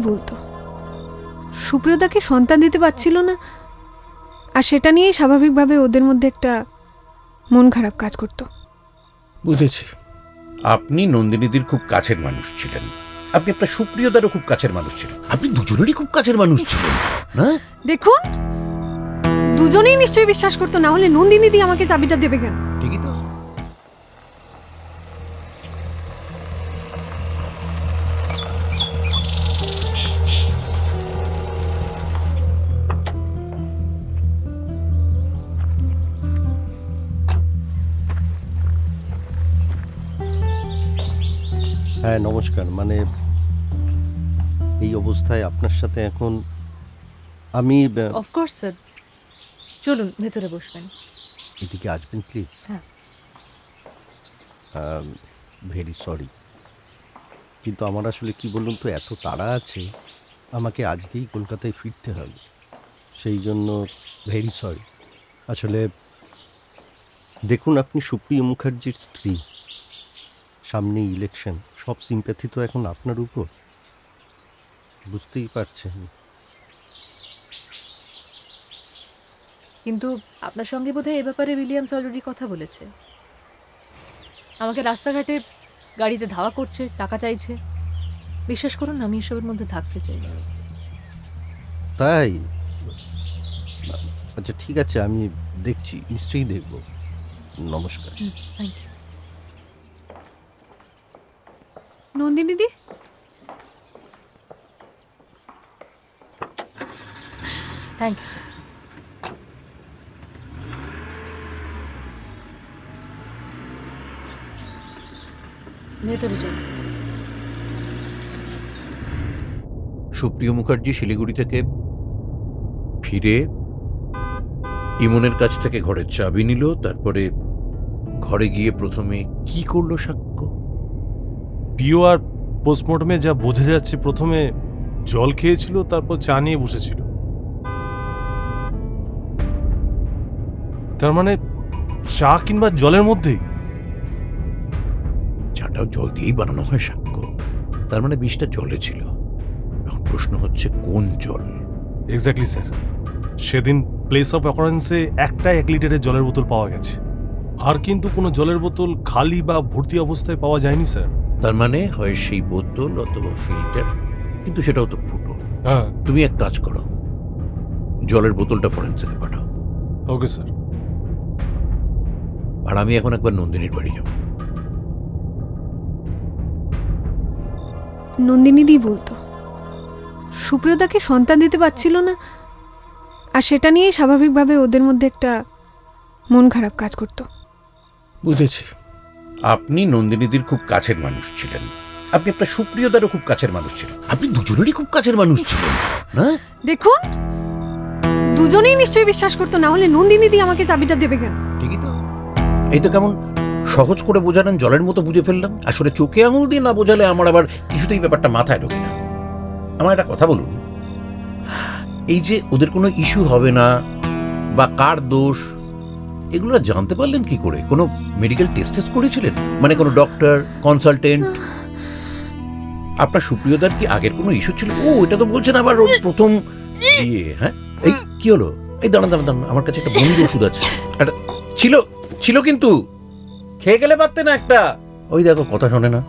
বলতো সুপ্রিয়দাকে সন্তান দিতে পারছিল না, আর সেটা নিয়েই স্বাভাবিকভাবে ওদের মধ্যে একটা মন খারাপ কাজ করতো। বুঝেছি, আপনি নন্দিনীদির খুব কাছের মানুষ ছিলেন, আপনি আপনার সুপ্রিয়দারও খুব কাছের মানুষ ছিলেন, আপনি দুজনেরই খুব কাছের মানুষ ছিলেন না? দেখুন, দুজনেই নিশ্চয়ই বিশ্বাস করতো, না হলে নন্দিনীদি আমাকে চাবিটা দেবে কেন? ঠিকই তো। হ্যাঁ নমস্কার, মানে এই অবস্থায় আপনার সাথে এখন আমি অফকোর্স স্যার, চলুন ভেতরে বসবেন। এদিকে আসবেন প্লিজ। হ্যাঁ। ভেরি সরি, কিন্তু আমার আসলে কি বলুন তো, এত তাড়া আছে, আমাকে আজকেই কলকাতায় ফিরতে হবে, সেই জন্য ভেরি সরি। আসলে দেখুন, আপনি সুপ্রিয় মুখার্জির স্ত্রী, সামনে ইলেকশন, সব সিম্প্যাথি তো এখন আপনার উপর, বুঝতেই পারছেন। কিন্তু আপনার সঙ্গে বোধহয় এ ব্যাপারে উইলিয়ামস অলরেডি কথা বলেছে। আমাকে রাস্তাঘাটে গাড়িতে ধাওয়া করছে, টাকা চাইছে। বিশ্বাস করুন, আমি এসবের মধ্যে থাকতে চাই না। তাই? আচ্ছা ঠিক আছে, আমি দেখছি, নিশ্চয়ই দেখব। নমস্কার। Thank you. নন্দিনীদি, থ্যাংক ইউ স্যার। ভেতরে চলুন। সুপ্রিয় মুখার্জি শিলিগুড়ি থেকে ফিরে ইমনের কাছ থেকে ঘরের চাবি নিল, তারপরে ঘরে গিয়ে প্রথমে কি করলো সাক্ষ্য? পিও আর পোস্টমর্টমে যা বোঝা যাচ্ছে, প্রথমে জল খেয়েছিল, তারপর চা নিয়ে বসেছিল। তার মানে চা কিংবা জলের মধ্যেই? চাটাও জল দিয়েই বানানো হয় সাক্ষ্য, তার মানে বিষটা জলে ছিল। এখন প্রশ্ন হচ্ছে কোন জল? এক্স্যাক্টলি স্যার, সেদিন প্লেস অফ অকারেন্সে একটা 1 লিটারের জলের বোতল পাওয়া গেছে, আর কিন্তু কোনো জলের বোতল খালি বা ভর্তি অবস্থায় পাওয়া যায়নি স্যার। তার মানে হয় সেই বোতল অথবা ফিল্টার, কিন্তু সেটাও তো ফুটো। হ্যাঁ। তুমি এক কাজ করো, জলের বোতলটা ফরেন্সিকে পাঠাও। Okay sir. আর আমি এখন একবার নন্দিনীর বাড়ি যাব। নন্দিনীদি বলতো সুপ্রিয়দাকে সন্তান দিতে পারছিল না, আর সেটা নিয়েই স্বাভাবিকভাবে ওদের মধ্যে একটা মন খারাপ কাজ করতো। বুঝেছি, আপনি নন্দিনীদির খুব কাছের মানুষ ছিলেন, আপনি আপনার সুপ্রিয়দারও খুব কাছের মানুষ ছিলেন, আপনি দুজনেরই খুব কাছের মানুষ ছিলেন না? দেখুন, দুজনেই নিশ্চয়ই বিশ্বাস করতো, না হলে নন্দিনীদি আমাকে চাবিটা দেবে কেন? ঠিকই তো। এই তো কেমন সহজ করে বোঝালেন, জলের মতো বুঝে ফেললাম। আসলে চোখে আঙুল দিয়ে না বোঝালে আমার আবার কিছুতেই ব্যাপারটা মাথায় ঢোকে না। আমার একটা কথা বলুন, এই যে ওদের কোনো ইস্যু হবে না বা কার দোষ, এগুলো জানতে পারলেন কি করে? কোনো মেডিকেল টেস্ট করেছিলেন? মানে কোনো ডক্টর, কনসালটেন্ট? আপনার সুপ্রিয়দার কি আগের কোনো ইস্যু ছিল? ও এটা তো বলছেন আবার ওর প্রথম ইয়ে। হ্যাঁ, এই কি হলো? এই দাঁড়ান দাঁড়ান দাঁড়ান, আমার কাছে একটা বন্ধু ওষুধ আছে। একটা ছিল ছিল কিন্তু খেয়ে গেলে পারতে না একটা। ওই দেখো, কথা শোনে না।